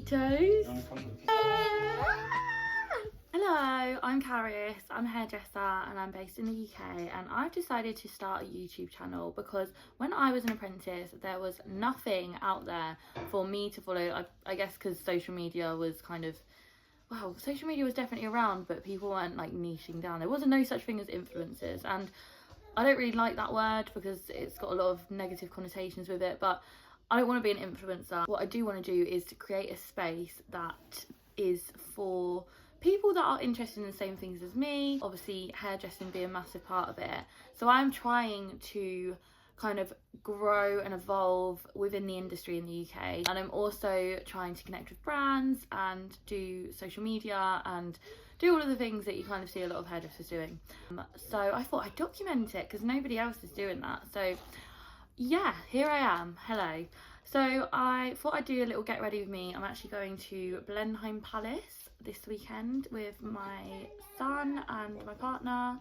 Cheetos. Hello, I'm Caris, I'm a hairdresser and I'm based in the UK, and I've decided to start a YouTube channel because when I was an apprentice there was nothing out there for me to follow. I guess because social media was kind of, well, social media was definitely around, but people weren't like niching down. There wasn't no such thing as influencers, and I don't really like that word because it's got a lot of negative connotations with it, but I don't want to be an influencer. What I do want to do is to create a space that is for people that are interested in the same things as me, obviously hairdressing being a massive part of it. So I'm trying to kind of grow and evolve within the industry in the UK, and I'm also trying to connect with brands and do social media and do all of the things that you kind of see a lot of hairdressers doing. So I thought I'd document it because nobody else is doing that. So yeah, here I am. Hello. So I thought I'd do a little get ready with me. I'm actually going to Blenheim Palace this weekend with my son and my partner.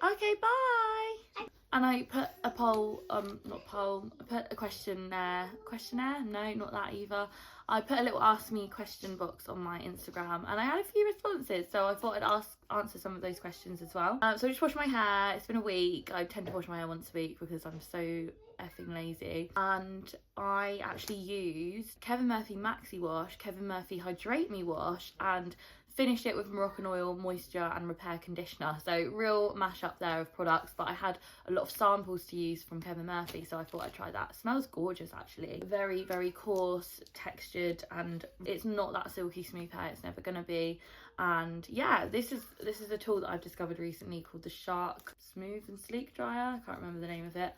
Okay, bye. And I put a poll, not poll, I put a questionnaire, no, not that either. I put a little ask me question box on my Instagram and I had a few responses, so I thought I'd answer some of those questions as well. So I just washed my hair. It's been a week. I tend to wash my hair once a week because I'm so effing lazy, and I actually used Kevin Murphy Maxi Wash, Kevin Murphy Hydrate Me Wash, and finished it with Moroccan Oil Moisture and Repair Conditioner. So real mash up there of products, but I had a lot of samples to use from Kevin Murphy, so I thought I'd try that. It smells gorgeous actually. Very, very coarse textured, and it's not that silky smooth hair. It's never gonna be. And yeah, this is a tool that I've discovered recently called the Shark Smooth and Sleek Dryer. I can't remember the name of it.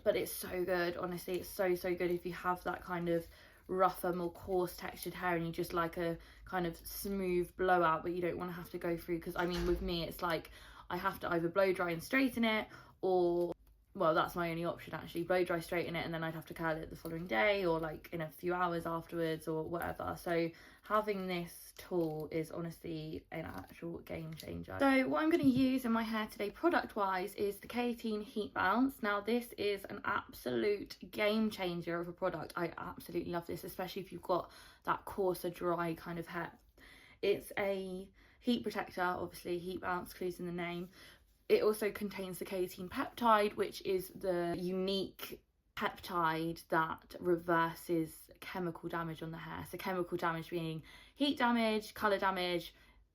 But it's so good, honestly. It's so good if you have that kind of rougher, more coarse textured hair and you just like a kind of smooth blowout, but you don't want to have to go through, because I mean with me it's like I have to either blow dry and straighten it, or, well, that's my only option actually, blow dry, straighten it, and then I'd have to curl it the following day or like in a few hours afterwards or whatever. So having this tool is honestly an actual game changer. So what I'm going to use in my hair today product wise is the K18 Heat Bounce. Now this is an absolute game changer of a product. I absolutely love this, especially if you've got that coarser, dry kind of hair. It's a heat protector, obviously heat bounce, clues in the name. It also contains the K18 peptide, which is the unique peptide that reverses chemical damage on the hair. So chemical damage being heat damage, colour damage,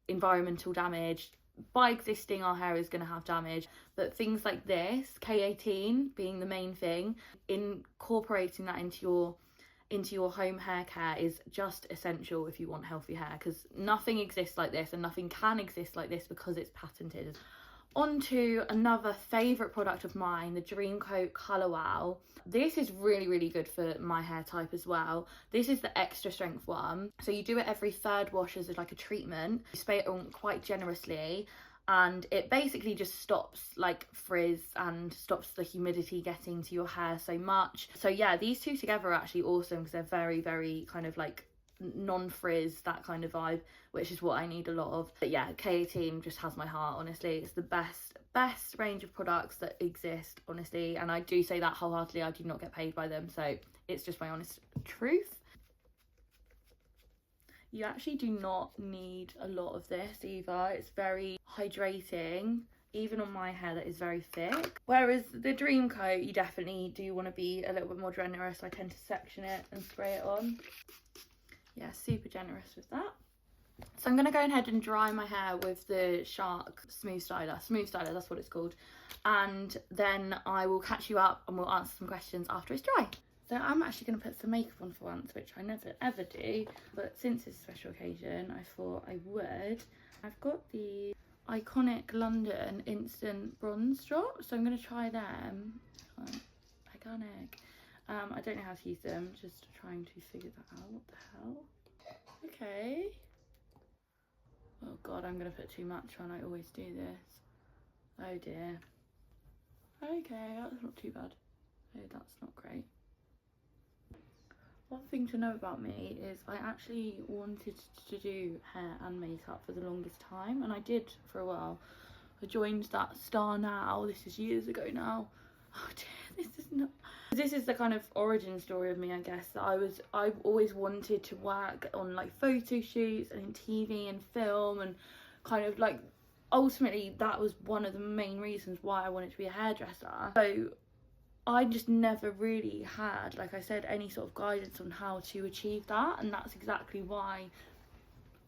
environmental damage. By existing, our hair is going to have damage, but things like this, K18 being the main thing, incorporating that into your home hair care is just essential if you want healthy hair, because nothing exists like this and nothing can exist like this because it's patented. On to another favourite product of mine, the Dream Coat Colour Wow. This is really good for my hair type as well. This is the extra strength one. So you do it every third wash as like a treatment. You spray it on quite generously, and it basically just stops like frizz and stops the humidity getting to your hair so much. So yeah, these two together are actually awesome because they're very kind of like non-frizz, that kind of vibe, which is what I need a lot of. But yeah, K18 just has my heart, honestly. It's the best range of products that exist, honestly, and I do say that wholeheartedly. I do not get paid by them, so it's just my honest truth. You actually do not need a lot of this either. It's very hydrating, even on my hair that is very thick. Whereas the Dream Coat, you definitely do want to be a little bit more generous. I tend to section it and spray it on. Yeah, super generous with that. So I'm going to go ahead and dry my hair with the Shark Smooth Styler, that's what it's called. And then I will catch you up and we'll answer some questions after it's dry. So I'm actually going to put some makeup on for once, which I never ever do. But since it's a special occasion, I thought I would. I've got the Iconic London Instant Bronze Drops, so I'm going to try them. Iconic. I don't know how to use them, just trying to figure that out. What the hell? Okay. Oh god, I'm gonna put too much on. I always do this. Oh dear. Okay, that's not too bad. Oh, that's not great. One thing to know about me is I actually wanted to do hair and makeup for the longest time, and I did for a while. I joined that Star Now, this is years ago now, Oh dear, this is the kind of origin story of me, I guess. I've always wanted to work on like photo shoots and in TV and film, and kind of like ultimately that was one of the main reasons why I wanted to be a hairdresser. So I just never really had, like I said, any sort of guidance on how to achieve that, and that's exactly why,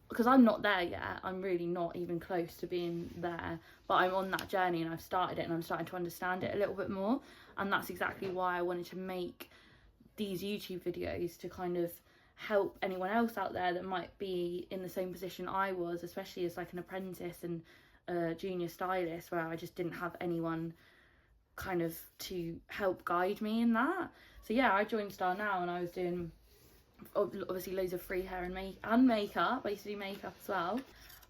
because I'm not there yet. I'm really not even close to being there, but I'm on that journey and I've started it and I'm starting to understand it a little bit more, and that's exactly why I wanted to make these YouTube videos, to kind of help anyone else out there that might be in the same position I was, especially as like an apprentice and a junior stylist, where I just didn't have anyone kind of to help guide me in that. So yeah, I joined Star Now and I was doing obviously loads of free hair and makeup. I used to do makeup as well,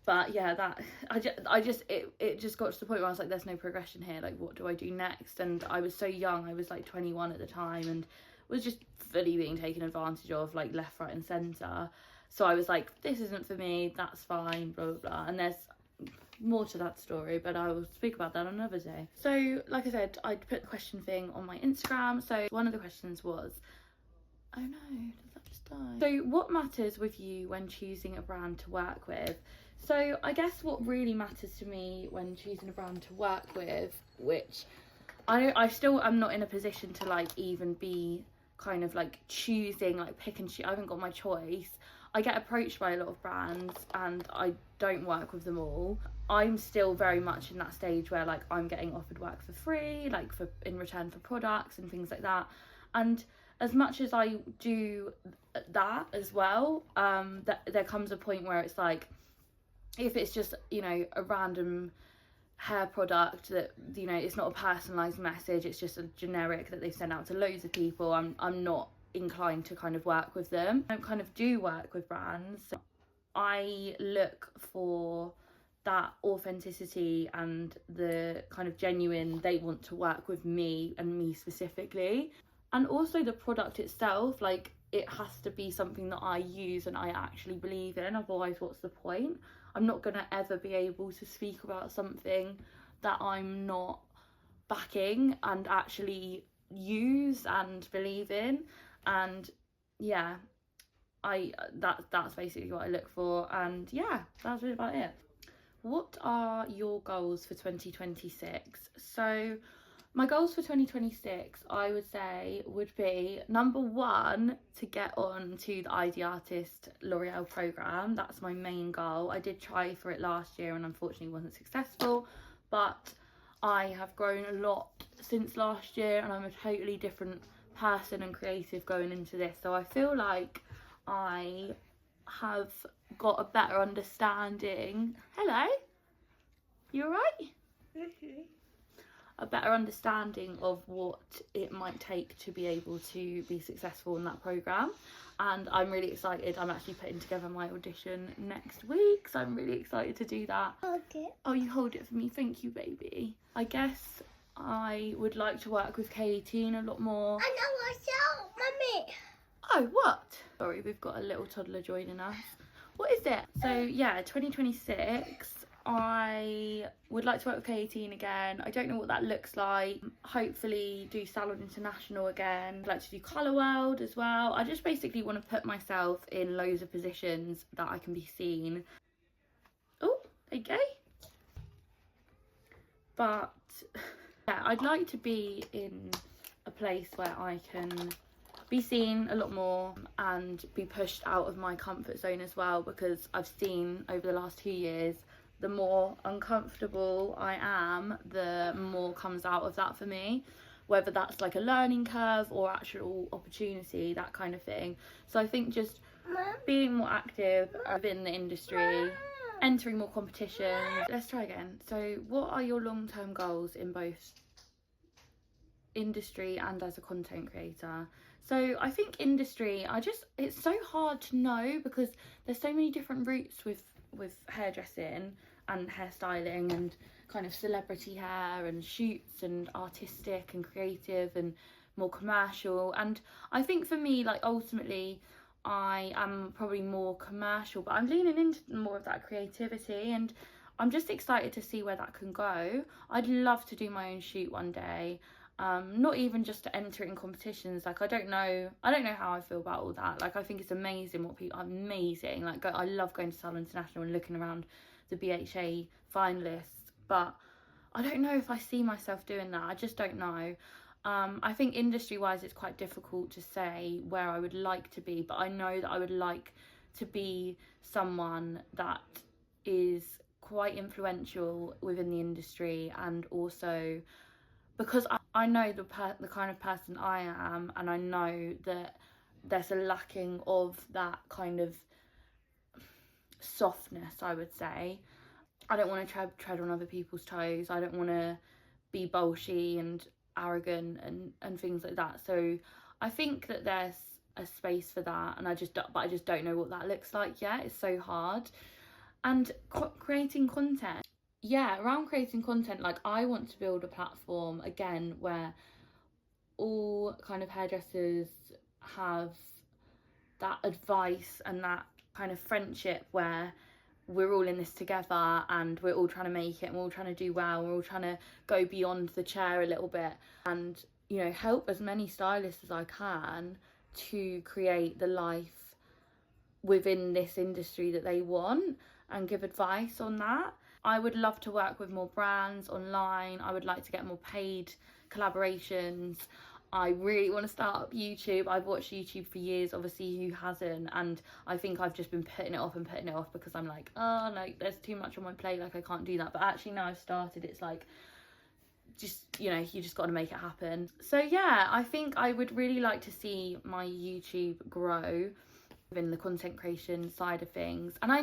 but yeah, that it just got to the point where I was like, there's no progression here, like what do I do next? And I was so young, I was like 21 at the time, and was just fully being taken advantage of, like left, right and centre. So I was like, this isn't for me, that's fine, blah blah blah. And there's more to that story, but I will speak about that another day. So like I said, I put the question thing on my Instagram. So one of the questions was, oh no, does that just die? So what matters with you when choosing a brand to work with? So I guess what really matters to me when choosing a brand to work with, which I still am not in a position to like even be kind of like choosing, like pick and choose. I haven't got my choice. I get approached by a lot of brands and I don't work with them all. I'm still very much in that stage where like I'm getting offered work for free, like for in return for products and things like that. And as much as I do that as well, there comes a point where it's like, if it's just, you know, a random hair product that, you know, it's not a personalised message, it's just a generic that they send out to loads of people, I'm not inclined to kind of work with them. I kind of do work with brands. I look for that authenticity and the kind of genuine, they want to work with me and me specifically. And also the product itself, like it has to be something that I use and I actually believe in, otherwise what's the point? I'm not gonna ever be able to speak about something that I'm not backing and actually use and believe in. And yeah, that's basically what I look for. And yeah, that's really about it. What are your goals for 2026? So my goals for 2026, I would say, would be number one, to get on to the ID Artist L'Oreal programme. That's my main goal. I did try for it last year and unfortunately wasn't successful, but I have grown a lot since last year and I'm a totally different person and creative going into this. So I feel like I have got a better understanding. Hello? You alright? Mm-hmm. A better understanding of what it might take to be able to be successful in that programme, and I'm really excited. I'm actually putting together my audition next week, so I'm really excited to do that. Okay. Oh, you hold it for me, thank you baby. I guess I would like to work with K18 a lot more. I know myself, mummy. Oh, what? Sorry, we've got a little toddler joining us. What is it? So yeah, 2026 I would like to work with K18 again. I don't know what that looks like. Hopefully do Salon International again. I'd like to do Colour World as well. I just basically want to put myself in loads of positions that I can be seen. Oh, there you go. But yeah, I'd like to be in a place where I can be seen a lot more and be pushed out of my comfort zone as well, because I've seen over the last 2 years, the more uncomfortable I am, the more comes out of that for me, whether that's like a learning curve or actual opportunity, that kind of thing. So I think just being more active within the industry, entering more competitions. Let's try again. So what are your long-term goals in both industry and as a content creator? So I think industry, it's so hard to know because there's so many different routes with hairdressing and hairstyling and kind of celebrity hair and shoots and artistic and creative and more commercial. And I think for me, like ultimately I am probably more commercial, but I'm leaning into more of that creativity and I'm just excited to see where that can go. I'd love to do my own shoot one day. not even just to enter it in competitions. Like I don't know how I feel about all that. Like I think it's amazing what people amazing. Like I love going to Salon International and looking around the BHA finalists, but I don't know if I see myself doing that. I just don't know. I think industry wise it's quite difficult to say where I would like to be, but I know that I would like to be someone that is quite influential within the industry, and also because I know the kind of person I am, and I know that there's a lacking of that kind of softness, I would say. I don't want to tread on other people's toes. I don't want to be bolshy and arrogant and things like that. So I think that there's a space for that, and I just don't know what that looks like yet. It's so hard. And creating content, yeah, around creating content, like I want to build a platform again where all kind of hairdressers have that advice and that kind of friendship where we're all in this together and we're all trying to make it and we're all trying to do well, we're all trying to go beyond the chair a little bit, and you know, help as many stylists as I can to create the life within this industry that they want, and give advice on that. I would love to work with more brands online. I would like to get more paid collaborations. I really want to start up YouTube. I've watched YouTube for years, obviously who hasn't, and I think I've just been putting it off because I'm like, oh no, there's too much on my plate, like I can't do that. But actually now I've started, it's like, just, you know, you just got to make it happen. So yeah, I think I would really like to see my YouTube grow in the content creation side of things, and I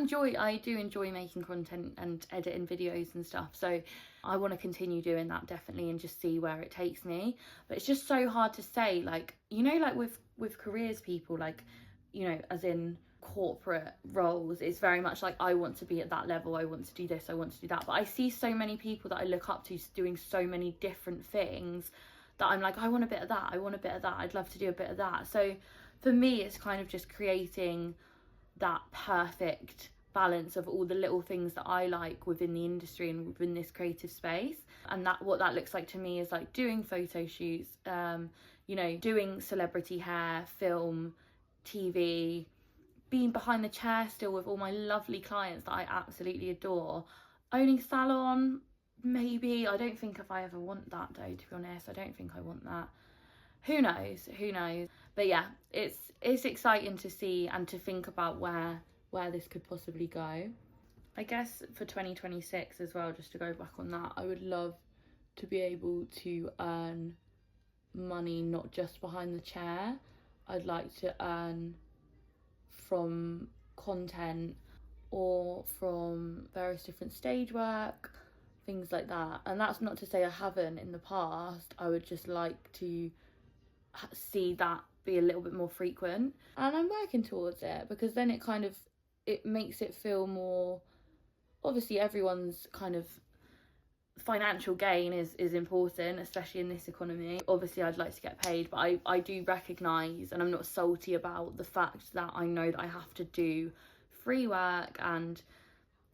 do enjoy making content and editing videos and stuff, so I want to continue doing that definitely and just see where it takes me. But it's just so hard to say, like, you know, like with careers people, like, you know, as in corporate roles, it's very much like I want to be at that level, I want to do this, I want to do that. But I see so many people that I look up to doing so many different things that I'm like, I want a bit of that, I want a bit of that, I'd love to do a bit of that. So for me, it's kind of just creating that perfect balance of all the little things that I like within the industry and within this creative space. And that, what that looks like to me is like doing photo shoots, you know, doing celebrity hair, film, TV, being behind the chair still with all my lovely clients that I absolutely adore. Owning salon, maybe. I don't think if I ever want that though, to be honest. I don't think I want that. Who knows? But yeah, it's exciting to see and to think about where this could possibly go. I guess for 2026 as well, just to go back on that, I would love to be able to earn money not just behind the chair. I'd like to earn from content or from various different stage work, things like that. And that's not to say I haven't in the past. I would just like to see that be a little bit more frequent, and I'm working towards it, because then it makes it feel more, obviously everyone's kind of financial gain is important, especially in this economy. Obviously I'd like to get paid, but I do recognise, and I'm not salty about the fact that I know that I have to do free work and,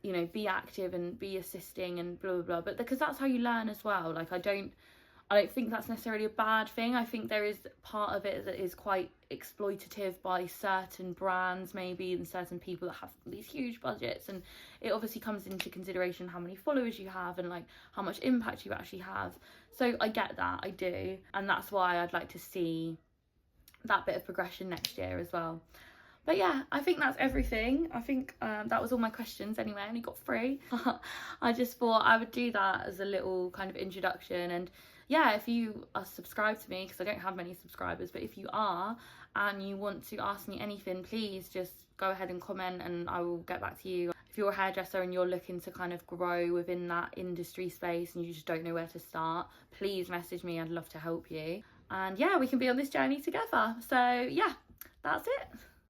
you know, be active and be assisting and blah blah blah, but because that's how you learn as well. Like I don't think that's necessarily a bad thing. I think there is part of it that is quite exploitative by certain brands maybe, and certain people that have these huge budgets, and it obviously comes into consideration how many followers you have and like how much impact you actually have. So I get that, I do, and that's why I'd like to see that bit of progression next year as well. But yeah, I think that's everything. I think that was all my questions anyway. I only got 3. I just thought I would do that as a little kind of introduction. And yeah, if you are subscribed to me, because I don't have many subscribers, but if you are and you want to ask me anything, please just go ahead and comment and I will get back to you. If you're a hairdresser and you're looking to kind of grow within that industry space and you just don't know where to start, please message me. I'd love to help you. And yeah, we can be on this journey together. So yeah, that's it.